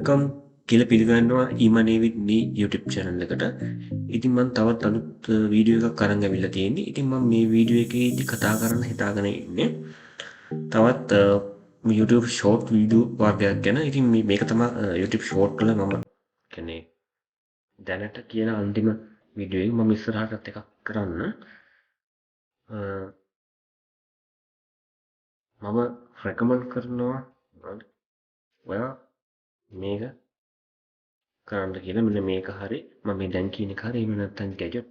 Welcome කියලා පිළිගන්නවා ඊමනේ විත් මේ YouTube channel එකට. ඉතින් මම තවත් අලුත් වීඩියෝ එකක් අරන් ඇවිල්ලා තියෙන්නේ. ඉතින් මම මේ වීඩියෝ එකේදී කතා කරන්න හිතාගෙන ඉන්නේ තවත් YouTube short වීඩියෝ වර්ගයක් ගැන. ඉතින් මේක තමයි YouTube short වල මම කියන්නේ දැනට කියන අන්තිම වීඩියෝ එක. මම ඉස්සරහටත් එකක් කරන්න. මම රෙකමන්ඩ් කරනවා ඔයා මේක කරන්න කියලා. මෙන්න මේක හරි මම මේ දැන් කියන එක හරි. එහෙම නැත්නම් ගැජට්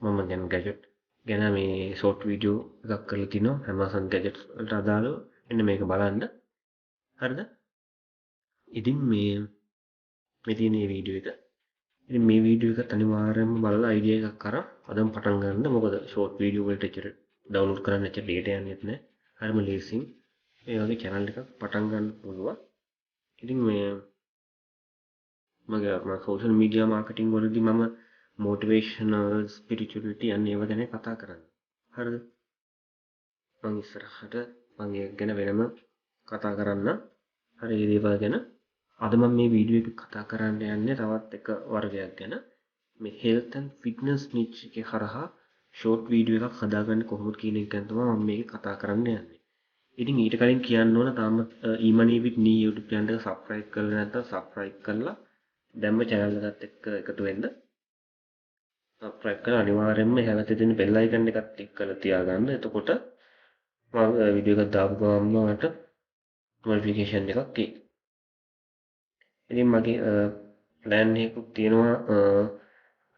මම දැන් ගැජට් ගැන මේ ෂෝට් වීඩියෝ එකක් කරලා තිනවා Amazon ගැජට්ස් වලට අදාළව. මෙන්න මේක බලන්න. හරිද? ඉතින් මේ තියෙන මේ වීඩියෝ එක. ඉතින් මේ වීඩියෝ එකත් අනිවාර්යයෙන්ම බලලා අයිඩියා එකක් අරන් අදම පටන් ගන්න. මොකද ෂෝට් වීඩියෝ වලට එච්චර ඩවුන්ලෝඩ් කරන්න එච්චර data යන්නේත් නැහැ. හරිම ලේසියෙන් මේ වගේ channel එකක් පටන් ගන්න පුළුවන්. ඉතින් මගේ සෝෂල් මීඩියා මාකටිං වලදී මම මොටිවේෂනල් ස්පිරිචුවලිටි අන්න ඒව ගැන කතා කරන්නේ. හරිද? මම ඉස්සරහට මම ඒක ගැන වෙනම කතා කරන්න. හරි ඒ දේවල් ගැන. අද මම මේ වීඩියෝ එක කතා කරන්න යන්නේ තවත් එක වර්ගයක් ගැන. මේ health and fitness niche එකේ හරහා short වීඩියෝ එකක් හදාගන්න කොහොමද කියන එක ගැන තමයි මම මේක කතා කරන්න යන්නේ. ඉතින් ඊට කලින් කියන්න ඕන තාම ඊමනී විත් නී YouTube channel එක subscribe කරලා නැත්නම් subscribe කරලා දැම්ම channel එකත් එක්ක එකතු වෙන්න. subscribe කරලා අනිවාර්යයෙන්ම එහාට තියෙන bell icon එකත් click කරලා තියාගන්න. එතකොට මම වීඩියෝ එකක් දාපු ගමන්ම මට notification එකක් එයි. ඉතින් මගේ plan එකකුත් තියෙනවා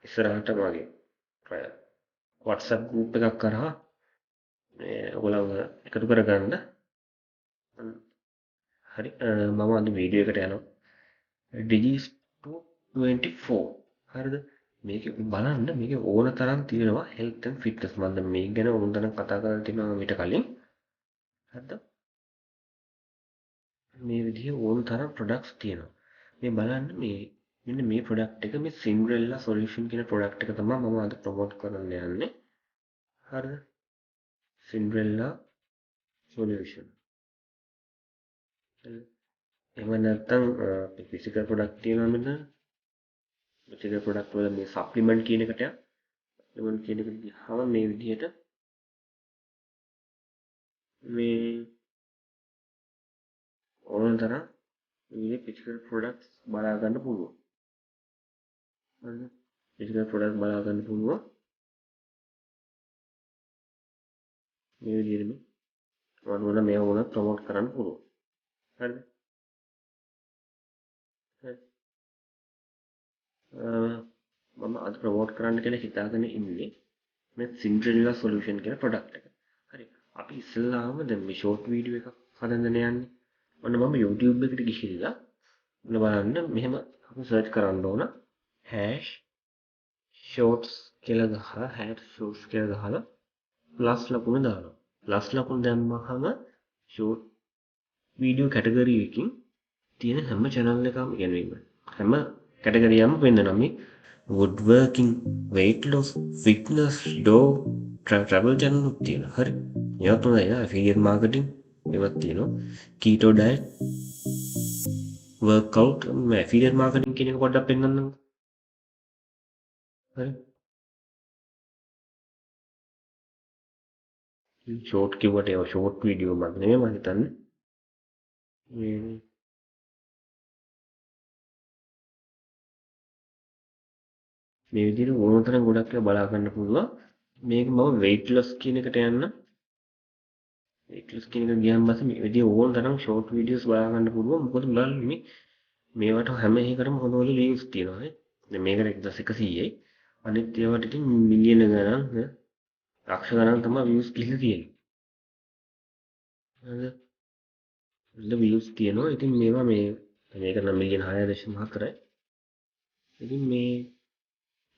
ඉස්සරහට මගේ WhatsApp group එකක් කරා ඔයගොල්ලන්ව එකතු කරගන්න. හරි මම අද වීඩියෝ එකට යනවා. Digistore 24 හරිද? මේක බලන්න මේකේ ඕන තරම් තියෙනවා health and fitness. මම දැන් මේක ගැන ඕන තරම් කතා කරලා තියෙනවා මීට කලින්. හරිද? මේ විදිහේ ඕන තරම් products තියෙනවා. මේ බලන්න මෙන්න මේ product එක මේ Cinderella solution කියන product එක තමයි මම අද promote කරන්න යන්නේ. හරිද? Cinderella solution. එහෙම නැත්නම් physical product තියෙනවා මෙතන. physical product වල මේ supplement කියන එකට supplement කියන එකට ගියාම මේ විදිහට මේ ඕන තරම් මේ physical products බලා ගන්න පුළුවන්. හරිද? physical products බලා ගන්න පුළුවන්. මේ විදිහට මොනවා මේ වුණත් ප්‍රොමෝට් කරන්න පුළුවන්. හරිද? මම අද ප්‍රොමෝට් කරන්න කියලා හිතාගෙන ඉන්නේ මේ Cinderella solution කියන product එක. හරි. අපි ඉස්සෙල්ලාම දැන් මේ short video එකක් හදන්න යන්නේ. ඔන්න මම YouTube එකට ගිහිල්ලා බලන්න මෙහෙම අපි search කරන්න ඕන #shorts කියලා ගහලා #shorts කියලා ගහලා plus ලකුණ දානවා. plus ලකුණ දැම්මහම short video category එකකින් තියෙන හැම channel එකම කියන්නේ හැම category එකම වෙන්නනවා. මේ woodworking, weight loss, fitness, dog, travel channel උත් තියෙනවා. හරි. ඒවත් හොඳයි නේ. affiliate marketing ඒවත් තියෙනවා. keto diet, workout, මේ affiliate marketing කියන එක පොඩ්ඩක් පෙන්නන්නම්. හරි. short කිව්වට ඒවා short video මත් නෙමෙයි මම හිතන්නේ. මේ විදිහට ඕන තරම් ගොඩක් ඒවා බලා ගන්න පුළුවන්. මේක මම weight loss කියන එකට යන්න. weight loss කියන එක ගියාන් පස්සේ මේ විදිහේ ඕන තරම් short videos බලා ගන්න පුළුවන්. මොකද බලන්න මේවට හැම එකකටම හොඳ හොඳ views තියෙනවා නේ. දැන් මේකට 1100යි. අනිත් ඒවාට ඉතින් මිලියන ගණන් ලක්ෂ ගණන් තමයි views ගිහිල්ලා තියෙන්නේ. හරිද? views තියෙනවා. ඉතින් මේවා මේක නම් මිලියන 6.4යි. ඉතින්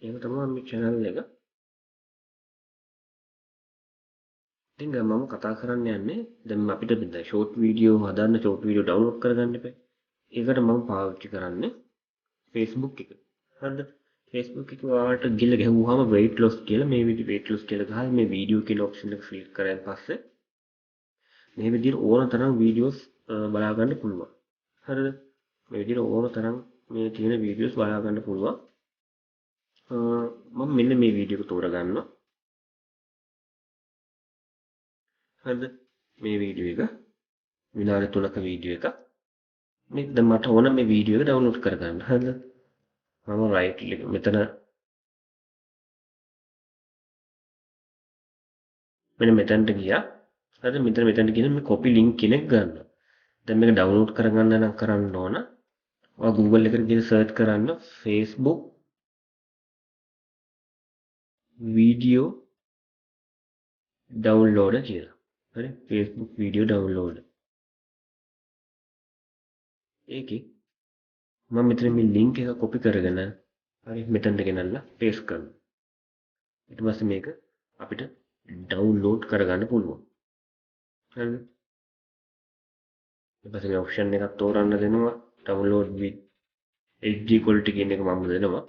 ඒක තමයි මේ channel එක. ඉතින් මම කතා කරන්න යන්නේ දැන් අපිට short video හදන්න short video download කරගන්න එපා. ඒකට මම පාවිච්චි කරන්නේ Facebook එක. හරිද? Facebook එක ඔයාලට ගිහලා ගහුවාම weight loss කියලා මේ විදිහට weight loss කියලා ගහලා මේ video කියන option එක click කරාන් පස්සේ මේ විදිහට ඕන තරම් videos බලා ගන්න පුළුවන්. හරිද? මේ විදිහට ඕන තරම් මේ තියෙන වීඩියෝස් බලා ගන්න පුළුවන්. මම මෙන්න මේ වීඩියෝ එක තෝරගන්නවා. හරිද? මේ වීඩියෝ එක විනාඩි 3ක වීඩියෝ එක. මේ දැන් මට ඕන මේ වීඩියෝ එක ඩවුන්ලෝඩ් කරගන්න. හරිද? මම රයිට් ක්ලික් මෙතන මෙන්න මෙතනට ගියා. හරිද? මෙතනට ගිහින් මේ කොපි ලින්ක් කියන එක ගන්නවා. දැන් මේක ඩවුන්ලෝඩ් කරගන්න නම් කරන්න ඕන. ඔයා Google එකට ගිහින් සර්ච් කරන්න Facebook video downloader කියලා. හරි? Facebook video downloader. ඒකේ මම මෙතන මේ ලින්ක් එක කොපි කරගෙන හරි මෙතනට ගෙනල්ලා පේස්ට් කරනවා. ඊට පස්සේ මේක අපිට ඩවුන්ලෝඩ් කරගන්න පුළුවන්. හරිද? ඊට පස්සේ මේ ඔප්ෂන් එකක් තෝරන්න දෙනවා. download with HD quality කියන එක මම දෙනවා.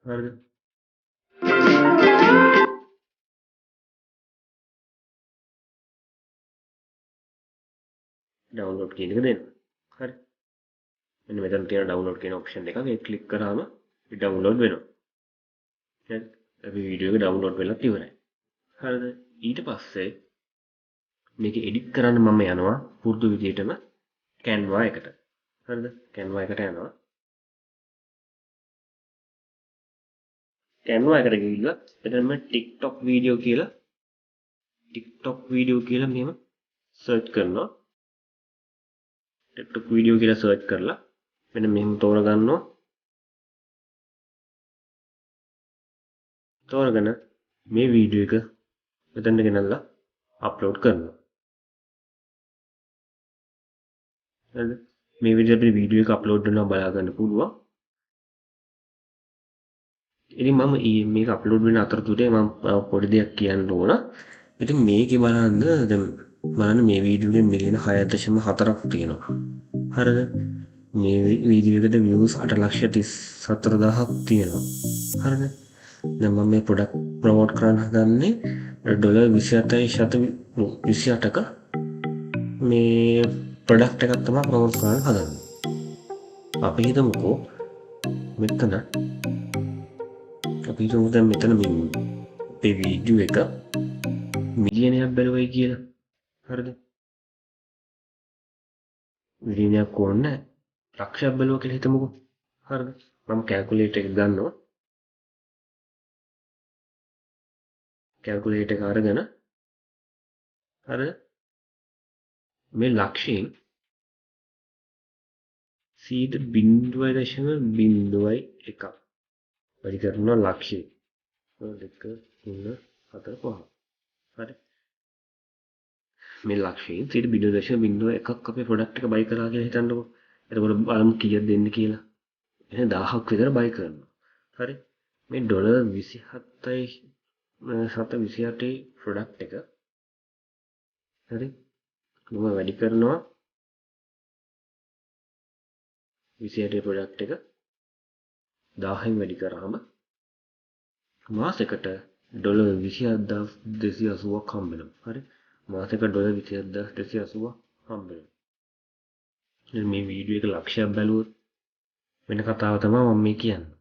හරිද? download කියන එක දෙන්න. හරි. මෙන්න මෙතන තියෙන download කියන ඔප්ෂන් එක ඒක ක්ලික් කරාම download වෙනවා. හරි. අපි වීඩියෝ එක download වෙලත් ඉවරයි. හරිද? ඊට පස්සේ මේක එඩිට් කරන්න මම යනවා පුරුදු විදිහටම Canva එකට. හරිද? Canva එකට යනවා. Canva එකට ගිහිල්ලා මෙතන මම TikTok වීඩියෝ කියලා මෙහෙම සර්ච් කරනවා. TikTok වීඩියෝ කියලා සර්ච් කරලා මෙන්න මෙහෙම තෝරගන්නවා. තෝරගෙන මේ වීඩියෝ එක මෙතනට ගෙනල්ලා අප්ලෝඩ් කරනවා. හරිද? මේ විදිහට අපිට වීඩියෝ එක අප්ලෝඩ් වෙනවා බලා ගන්න පුළුවන්. ඉතින් මම මේක අප්ලෝඩ් වෙන අතරතුරේ මම පොඩි දෙයක් කියන්න ඕන. ඉතින් මේකේ බලන්න දැන් බලන්න මේ වීඩියෝ එකේ මිලියන 6.4ක් තියෙනවා. හරිද? මේ වීඩියෝ එකට views 8,34,000ක් තියෙනවා. හරිද? දැන් මම මේ ප්‍රොඩක්ට් ප්‍රොමෝට් කරන්න හදන්නේ $27.28ක මේ ප්‍රොඩක්ට් එකක් තමයි ප්‍රොමෝට් කරන්න හදන්නේ. අපි හිතමුකෝ මෙතන අපි හිතමු දැන් මෙතන මේ වීඩියෝ එක මිලියනයක් බැලුවයි කියලා. හරිද? මිලියනයක් ඕනේ ලක්ෂයක් බැලුවා කියලා හිතමුකෝ. හරිද? මම කැල්කියුලේටර් එක ගන්නවා. කැල්කියුලේටර් එක අරගෙන හරිද? මේ ලක්ෂයෙන් 0.01 වැඩි කරනවා ලක්ෂය. 2 3 4 5. හරි. මේ ලක්ෂයෙන් 0.01ක් අපේ ප්‍රොඩක්ට් එක බයි කරා කියලා හිතන්නකෝ. එතකොට බලමු කීයක් දෙන්න කියලා. එහෙනම් 1000ක් විතර බයි කරනවා. හරි. මේ $27.28 ප්‍රොඩක්ට් එක හරි. මම වැඩි කරනවා 28 ප්‍රොඩක්ට් එක 1000න් වැඩි කරාම මාසෙකට $27,280ක් හම්බ වෙනවා. හරි. මාසෙකට $27,280ක් හම්බ වෙනවා. ඉතින් මේ වීඩියෝ එක ලක්ෂයක් බැලුවොත් වෙන කතාව තමයි මම මේ කියන්නේ.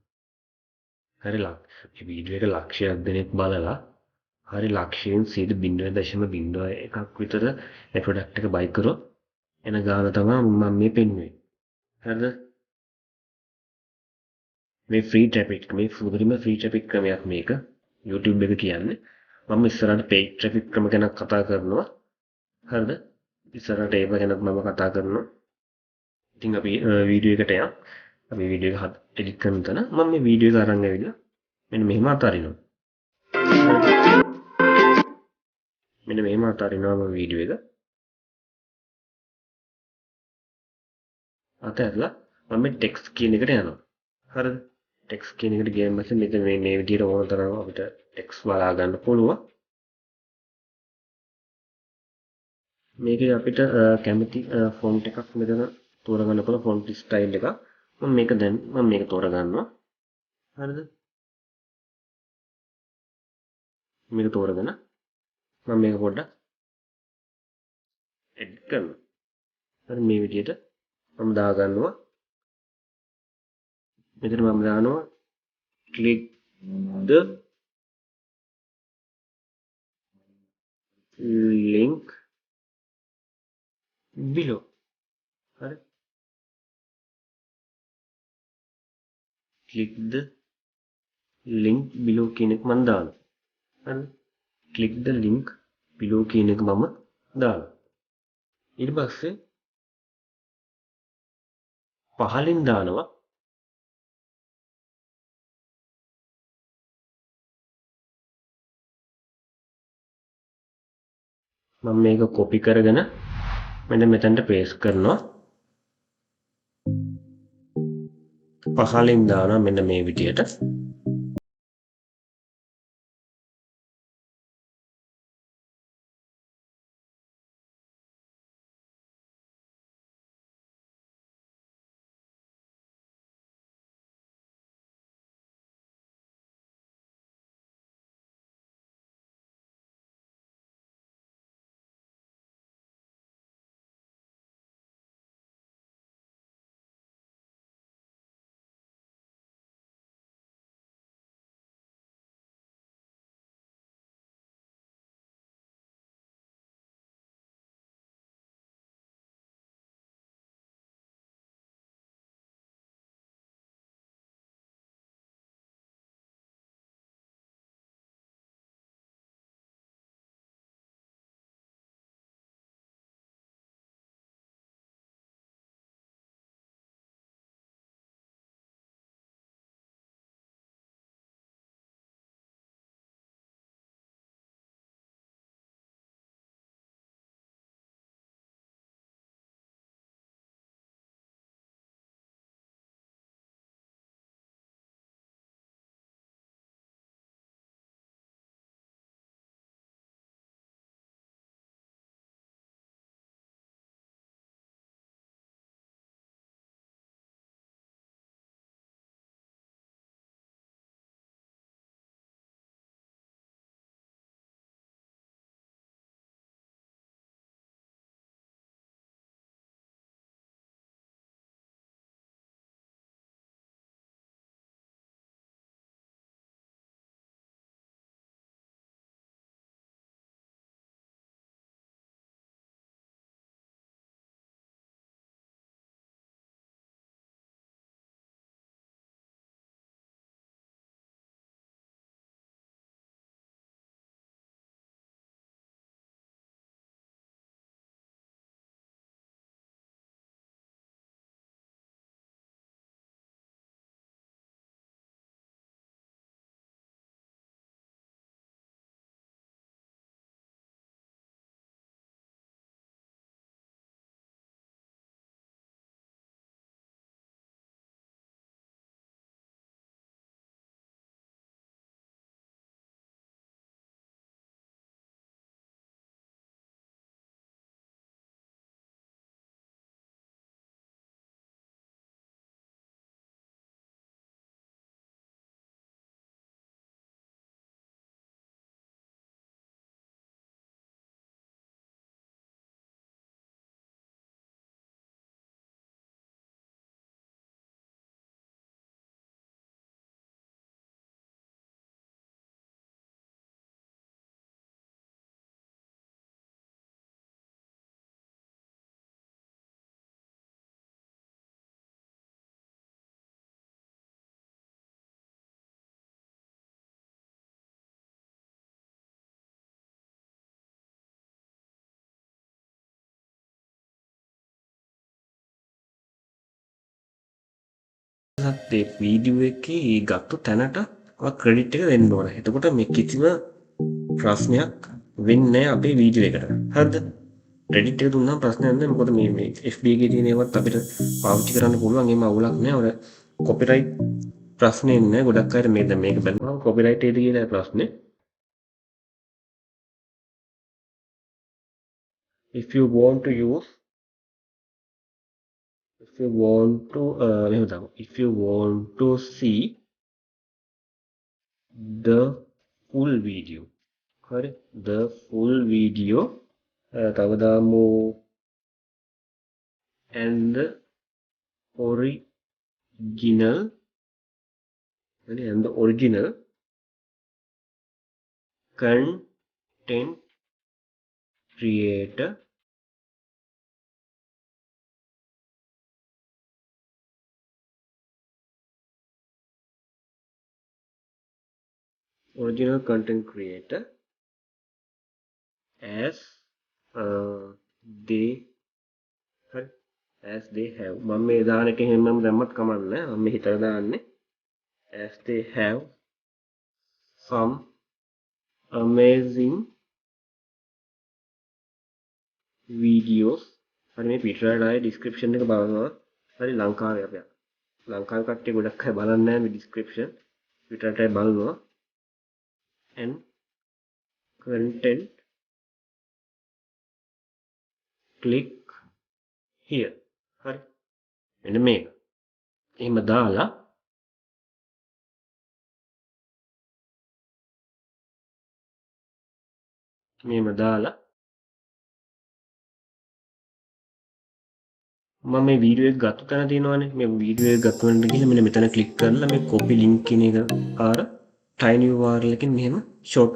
හරි මේ වීඩියෝ එක ලක්ෂයක් දෙනෙක් බලලා හරි ලක්ෂයෙන් 0.01ක් විතර මේ ප්‍රොඩක්ට් එක බයි කරොත් එන ගාන තමයි මම මේ පෙන්වන්නේ. හරිද? මේ ෆ්‍රී ට්‍රැෆික් මේ සුපරිම ෆ්‍රී ට්‍රැෆික් ක්‍රමයක් මේක YouTube එක කියන්නේ. මම ඉස්සරහට පේජ් ට්‍රැෆික් ක්‍රම ගැන කතා කරනවා. හරිද? ඉස්සරහට ඒව ගැන මම කතා කරනවා. ඉතින් අපි වීඩියෝ එකට යමු. අපි වීඩියෝ එක එඩිට් කරන තැන මම මේ වීඩියෝ එක අරන් ඇවිල්ලා මෙන්න මෙහෙම අතාරිනවා. මෙන්න මෙහෙම අතාරිනවා මම වීඩියෝ එක. අතහැරලා මම මේ ටෙක්ස්ට් කියන එකට යනවා. හරිද? ටෙක්ස්ට් කියන එකට ගියන් පස්සේ මෙතන මේ විදිහට ඕන තරම් අපිට ටෙක්ස්ට් බලා ගන්න පුළුවන්. මේකේ අපිට කැමති ෆොන්ට් එකක් මෙතන තෝරගන්න පුළුවන් ෆොන්ට් ස්ටයිල් එක. මම මේක තෝරගන්නවා. හරිද? මේක තෝරගෙන මම මේක පොඩ්ඩක් එඩිට් කරනවා. හරි මේ විදිහට මම දාගන්නවා. මෙතන මම දානවා click the link below. හරි. click the link below කියන එක මම දානවා. හරි. click the link below කියන එක මම දානවා. ඊට පස්සේ පහලින් දානවා මම මේක කොපි කරගෙන මෙන්න මෙතනට පේස්ට් කරනවා. පහලින් දානවා මෙන්න මේ විදියට. ඒ වීඩියෝ එකේ ගත්තු තැනට ක්‍රෙඩිට් එක දෙන්න ඕන. එතකොට මේ කිසිම ප්‍රශ්නයක් වෙන්නේ නැහැ අපේ වීඩියෝ එකට. හරිද? ක්‍රෙඩිට් එක දුන්නාම ප්‍රශ්නයක් නැහැ. මොකද මේ FB එකේ තියෙන ඒවත් අපිට පාවිච්චි කරන්න පුළුවන්. එහෙම අවුලක් නැහැ. ඔය කොපිරයිට් ප්‍රශ්නේ නැහැ. ගොඩක් අයට මේ දැන් මේක බලනවා කොපිරයිට් එකද කියලා ප්‍රශ්නේ. If you want to use if you want to එහෙම තමයි. If you want to see the full video. හරි? The full video තව දාමු and original and the original content creator original content creator as they as they have මම මේ දාන එක හැමෝම දැම්මත් කමන්නේ මම මේ හිතලා දාන්නේ as they have some amazing videos හරි මේ පිටරට ආයේ description එක බලනවා හරි ලංකාවේ අපේ ලංකාවේ කට්ටිය ගොඩක් අය බලන්නේ නැහැ මේ description පිටරට ආයේ බලනවා and content click here හරි මෙන්න මේක එහෙම දාලා මෙහෙම දාලා මම මේ වීඩියෝ එක ගත්ත තැන තියෙනවානේ මේ වීඩියෝ එක ගත්ත තැනට ගිහලා මෙන්න මෙතන ක්ලික් කරලා මේ copy link කියන එක ආර tiny URL එකකින් මෙහෙම short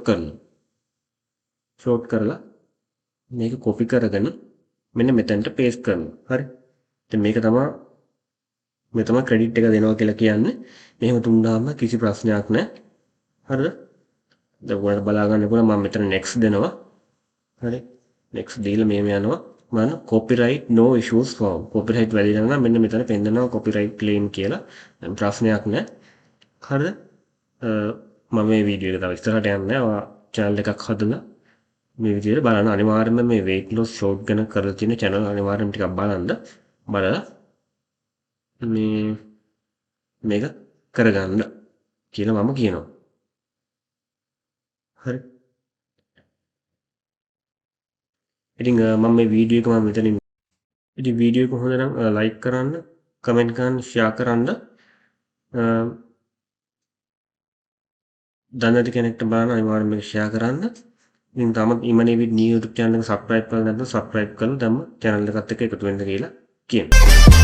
කරලා මේක copy කරගෙන මෙන්න මෙතනට paste කරනවා හරි ඉතින් මේක තමයි මේ තමයි credit එක දෙනවා කියලා කියන්නේ මෙහෙම දුන්නාම කිසි ප්‍රශ්නයක් නැහැ හරිද දැන් ඔයාලට බලා ගන්න පුළුවන් මම මෙතන next දෙනවා හරි next දීලා මෙහෙම යනවා මම copyright no issues found copyright වැළිලා නම් මෙන්න මෙතන පෙන්නනවා copyright claim කියලා දැන් ප්‍රශ්නයක් නැහැ හරිද මම මේ වීඩියෝ එක තව ඉස්සරහට යන්නේ නැහැ ඔයා channel එකක් හදලා මේ විදිහට බලන්න අනිවාර්යයෙන්ම මේ weight loss short ගැන කරලා තියෙන channel අනිවාර්යයෙන්ම ටිකක් බලලා මේක කරගන්න කියලා මම කියනවා හරි ඉතින් මම මේ වීඩියෝ එක මම මෙතනින් ඉතින් වීඩියෝ එක හොඳ නම් ලයික් කරන්න කමෙන්ට් කරන්න ෂෙයා කරන්න දන්නේ නැති කෙනෙක්ට බලන්න අනිවාර්යයෙන්ම මේක ෂෙයා කරන්න ඉතින් තාමත් ඉමනේ විඩ් නියු YouTube channel එක subscribe කරලා නැත්නම් subscribe කරලා දැම්ම channel එකත් එක්ක එකතු වෙන්න කියලා කියනවා